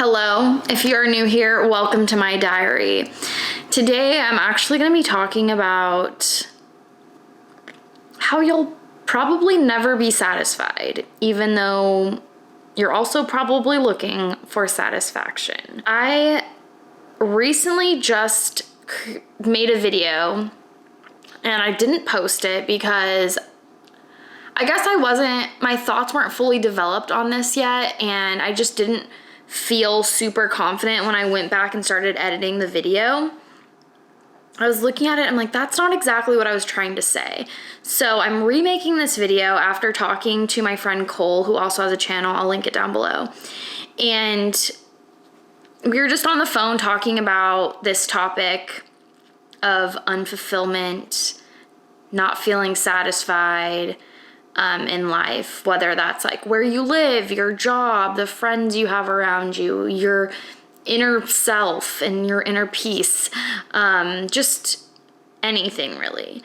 Hello, if you're new here, welcome to my diary. Today I'm actually going to be talking about how you'll probably never be satisfied, even though you're also probably looking for satisfaction. I recently just made a video and I didn't post it because I guess my thoughts weren't fully developed on this yet, and I just didn't feel super confident when I went back and started editing the video. I was looking at it, I'm like, that's not exactly what I was trying to say. So I'm remaking this video after talking to my friend Cole, who also has a channel, I'll link it down below. And we were just on the phone talking about this topic of unfulfillment, not feeling satisfied, in life, whether that's like where you live, your job, the friends you have around you, your inner self and your inner peace, just anything really.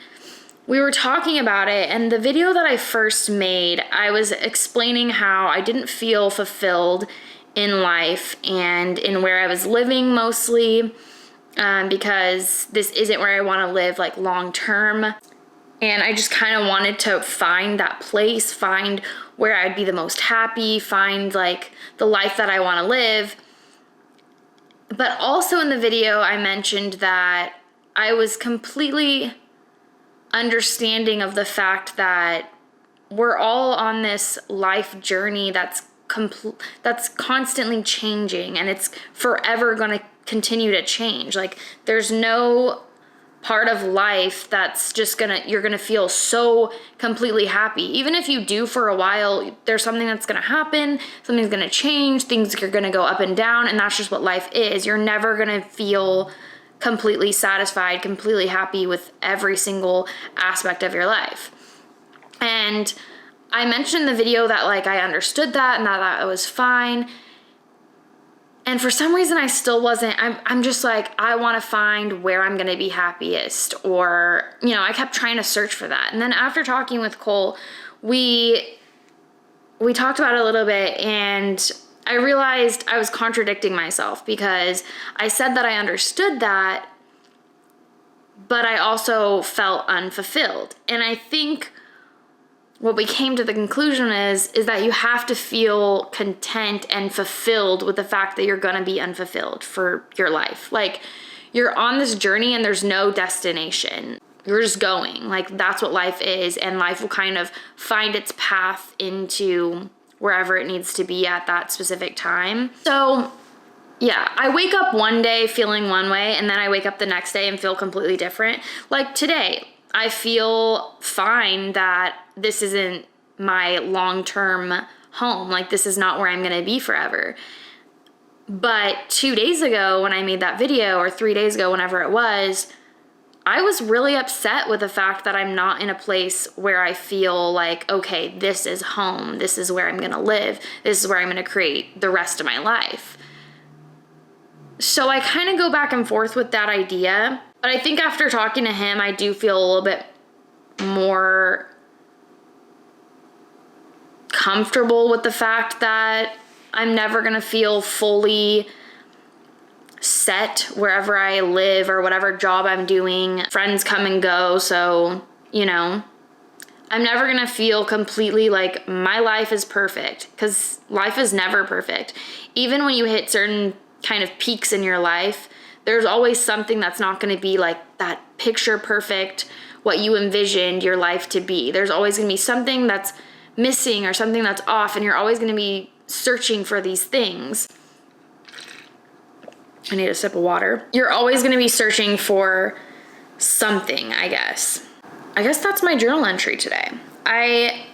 We were talking about it, and the video that I first made, I was explaining how I didn't feel fulfilled in life and in where I was living mostly, because this isn't where I want to live like long term. And I just kind of wanted to find that place, find where I'd be the most happy, find like the life that I want to live. But also in the video, I mentioned that I was completely understanding of the fact that we're all on this life journey that's constantly changing, and it's forever going to continue to change. Like there's no part of life that's just you're gonna feel so completely happy. Even if you do for a while, there's something that's gonna happen, something's gonna change, things are gonna go up and down, and that's just what life is. You're never gonna feel completely satisfied, completely happy with every single aspect of your life. And I mentioned in the video that like I understood that and that was fine. And for some reason I still wasn't, I'm just like, I want to find where I'm going to be happiest, or, I kept trying to search for that. And then after talking with Cole, we talked about it a little bit, and I realized I was contradicting myself because I said that I understood that, but I also felt unfulfilled. And I think what we came to the conclusion is that you have to feel content and fulfilled with the fact that you're going to be unfulfilled for your life. Like you're on this journey and there's no destination. You're just going. Like that's what life is, and life will kind of find its path into wherever it needs to be at that specific time. So yeah, I wake up one day feeling one way, and then I wake up the next day and feel completely different. Like today, I feel fine that this isn't my long-term home. Like this is not where I'm gonna be forever. But 2 days ago when I made that video, or 3 days ago, whenever it was, I was really upset with the fact that I'm not in a place where I feel like, okay, this is home. This is where I'm gonna live. This is where I'm gonna create the rest of my life. So I kind of go back and forth with that idea. But I think after talking to him, I do feel a little bit more comfortable with the fact that I'm never going to feel fully set wherever I live or whatever job I'm doing. Friends come and go, so, I'm never going to feel completely like my life is perfect, because life is never perfect. Even when you hit certain kind of peaks in your life, there's always something that's not going to be like that picture perfect, what you envisioned your life to be. There's always going to be something that's missing or something that's off, and you're always going to be searching for these things. I need a sip of water. You're always going to be searching for something, I guess. I guess that's my journal entry today. I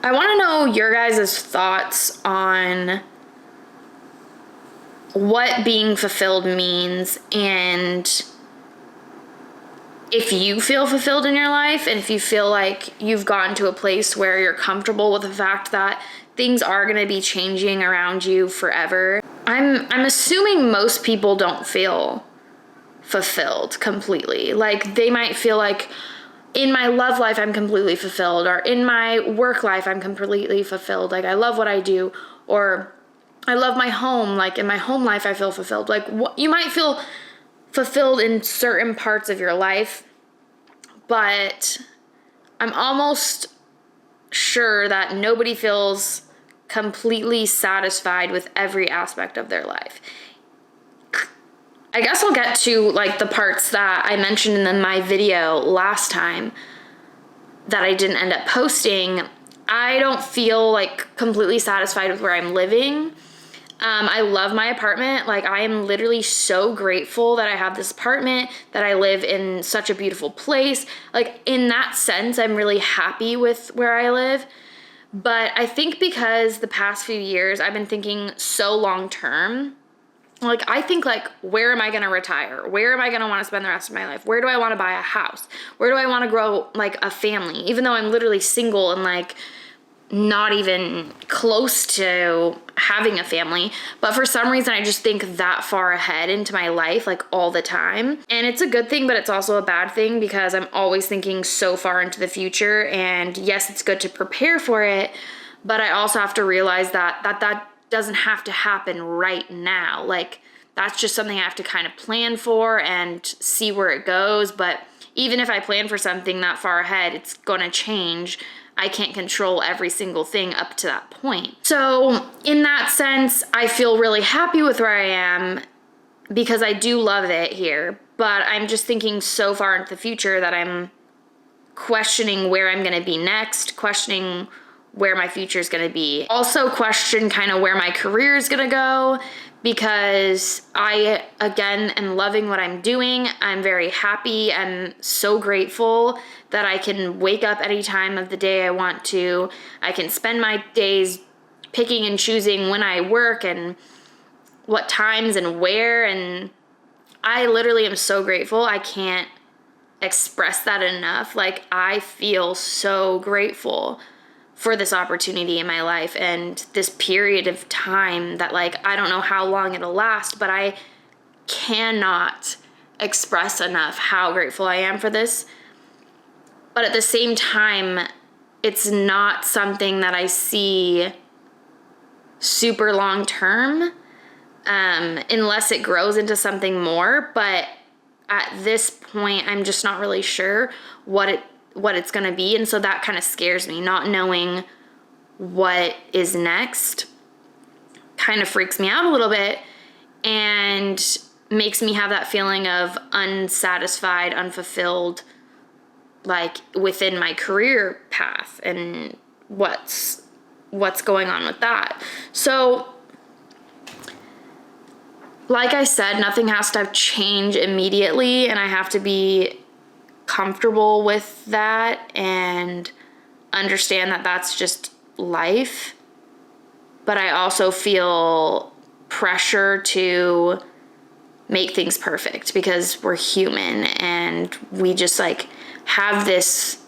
want to know your guys' thoughts on what being fulfilled means, and if you feel fulfilled in your life, and if you feel like you've gotten to a place where you're comfortable with the fact that things are going to be changing around you forever. I'm assuming most people don't feel fulfilled completely. Like they might feel like, in my love life, I'm completely fulfilled, or in my work life, I'm completely fulfilled. Like I love what I do, or I love my home. Like in my home life, I feel fulfilled. Like you might feel fulfilled in certain parts of your life, but I'm almost sure that nobody feels completely satisfied with every aspect of their life. I guess I'll get to like the parts that I mentioned in my video last time that I didn't end up posting. I don't feel like completely satisfied with where I'm living. I love my apartment. Like I am literally so grateful that I have this apartment, that I live in such a beautiful place. Like in that sense, I'm really happy with where I live. But I think because the past few years I've been thinking so long term, like I think like, where am I going to retire? Where am I going to want to spend the rest of my life? Where do I want to buy a house? Where do I want to grow like a family? Even though I'm literally single and like not even close to having a family, but for some reason I just think that far ahead into my life, like all the time. And it's a good thing, but it's also a bad thing because I'm always thinking so far into the future. And yes, it's good to prepare for it, but I also have to realize that doesn't have to happen right now. Like that's just something I have to kind of plan for and see where it goes. But even if I plan for something that far ahead, it's gonna change. I can't control every single thing up to that point. So in that sense, I feel really happy with where I am because I do love it here, but I'm just thinking so far into the future that I'm questioning where I'm gonna be next, questioning where my future is gonna be. Also question kind of where my career is gonna go, because I, again, am loving what I'm doing. I'm very happy. I'm so grateful that I can wake up any time of the day I want to. I can spend my days picking and choosing when I work and what times and where. And I literally am so grateful. I can't express that enough. Like, I feel so grateful for this opportunity in my life and this period of time that, like, I don't know how long it'll last, but I cannot express enough how grateful I am for this. But at the same time, it's not something that I see super long term, unless it grows into something more. But at this point, I'm just not really sure what it's going to be. And so that kind of scares me. Not knowing what is next kind of freaks me out a little bit and makes me have that feeling of unsatisfied, unfulfilled, like within my career path and what's going on with that. So like I said, nothing has to change immediately, and I have to be comfortable with that and understand that that's just life. But I also feel pressure to make things perfect because we're human and we just like have this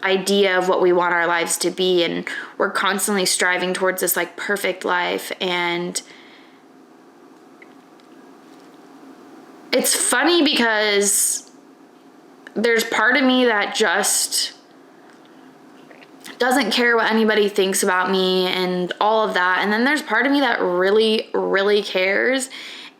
idea of what we want our lives to be, and we're constantly striving towards this like perfect life. And it's funny because there's part of me that just doesn't care what anybody thinks about me and all of that. And then there's part of me that really, really cares.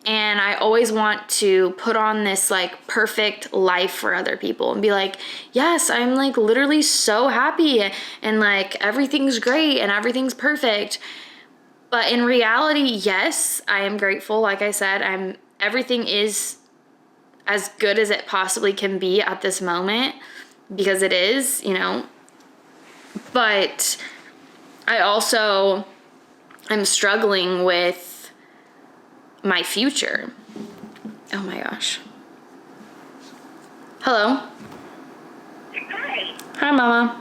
And I always want to put on this like perfect life for other people and be like, yes, I'm like literally so happy and like everything's great and everything's perfect. But in reality, yes, I am grateful. Like I said, everything is as good as it possibly can be at this moment, because it is, you know. But I also am struggling with my future. Oh my gosh. Hello. Hi. Hi, Mama.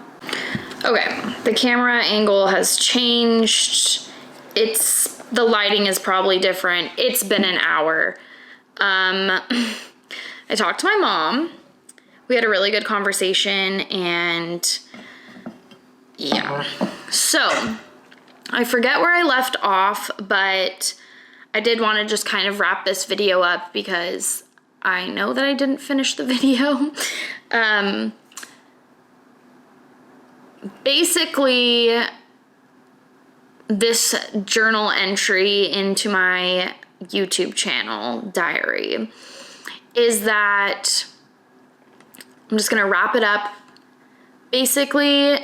Okay, the camera angle has changed. The lighting is probably different. It's been an hour. I talked to my mom. We had a really good conversation, and yeah. So, I forget where I left off, but I did want to just kind of wrap this video up because I know that I didn't finish the video. Basically, this journal entry into my YouTube channel diary is that I'm just gonna wrap it up. Basically,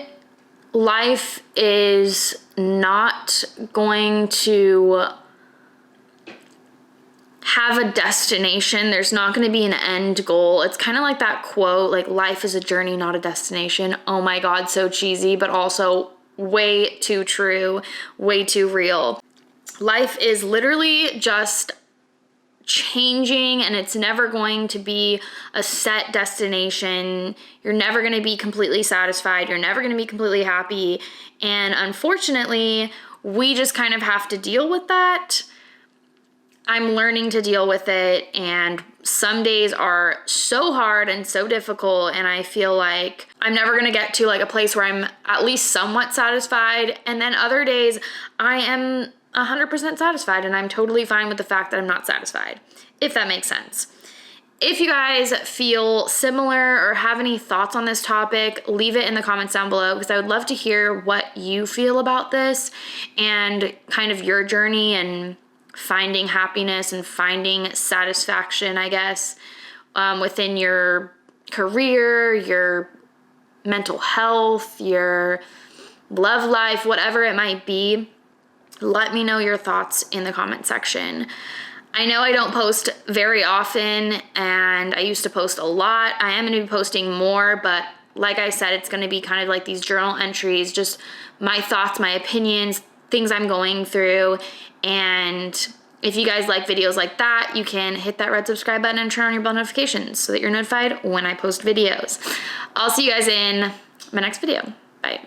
life is not going to have a destination. There's not going to be an end goal. It's kind of like that quote, like, life is a journey, not a destination. Oh my God, so cheesy, but also way too true, way too real. Life is literally just changing, and it's never going to be a set destination. You're never going to be completely satisfied. You're never going to be completely happy. And unfortunately, we just kind of have to deal with that. I'm learning to deal with it, and some days are so hard and so difficult, and I feel like I'm never going to get to like a place where I'm at least somewhat satisfied. And then other days I am 100% satisfied, and I'm totally fine with the fact that I'm not satisfied, if that makes sense. If you guys feel similar or have any thoughts on this topic, leave it in the comments down below, because I would love to hear what you feel about this and kind of your journey and finding happiness and finding satisfaction, I guess, within your career, your mental health, your love life, whatever it might be. Let me know your thoughts in the comment section. I know I don't post very often, and I used to post a lot. I am going to be posting more, but like I said, it's going to be kind of like these journal entries, just my thoughts, my opinions, things I'm going through. And if you guys like videos like that, you can hit that red subscribe button and turn on your bell notifications so that you're notified when I post videos. I'll see you guys in my next video.